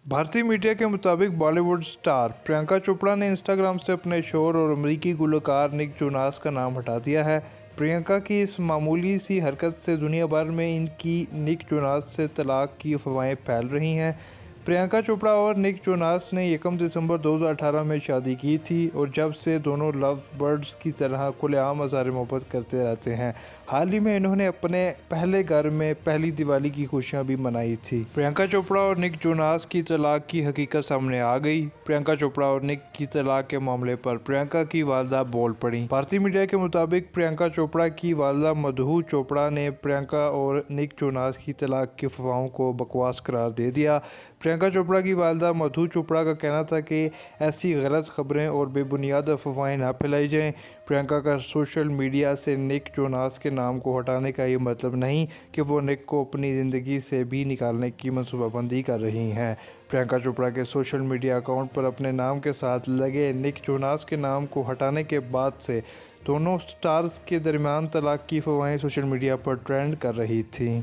भारतीय मीडिया के मुताबिक बॉलीवुड स्टार प्रियंका चोपड़ा ने इंस्टाग्राम से अपने शोहर और अमेरिकी गुलकार निक जोनास का नाम हटा दिया है। प्रियंका की इस मामूली सी हरकत से दुनिया भर में इनकी निक जोनास से तलाक की अफवाहें फैल रही हैं। प्रियंका चोपड़ा और निक जोनास ने 1 दिसंबर 2018 में शादी की थी और जब से दोनों लव बर्ड्स की तरह खुलेआम इज़हार मोहब्बत करते रहते हैं। हाल ही में इन्होंने अपने पहले घर में पहली दिवाली की खुशियां भी मनाई थी। प्रियंका चोपड़ा और निक जोनास की तलाक की हकीकत सामने आ गई। प्रियंका चोपड़ा और निक की तलाक के मामले पर प्रियंका की वालदा बोल पड़ी। भारतीय मीडिया के मुताबिक प्रियंका चोपड़ा की वालदा मधु चोपड़ा ने प्रियंका और निक जोनास की तलाक की अफवाहों को बकवास करार दे दिया। प्रियंका चोपड़ा की वालदा मधु चोपड़ा का कहना था कि ऐसी गलत खबरें और बेबुनियाद अफवाहें ना फैलाई जाएं। प्रियंका का सोशल मीडिया से निक जोनास के नाम को हटाने का ये मतलब नहीं कि वो निक को अपनी ज़िंदगी से भी निकालने की मनसूबाबंदी कर रही हैं। प्रियंका चोपड़ा के सोशल मीडिया अकाउंट पर अपने नाम के साथ लगे निक जोनास के नाम को हटाने के बाद से दोनों स्टार्स के दरमियान तलाक की अफवाहें सोशल मीडिया पर ट्रेंड कर रही थीं।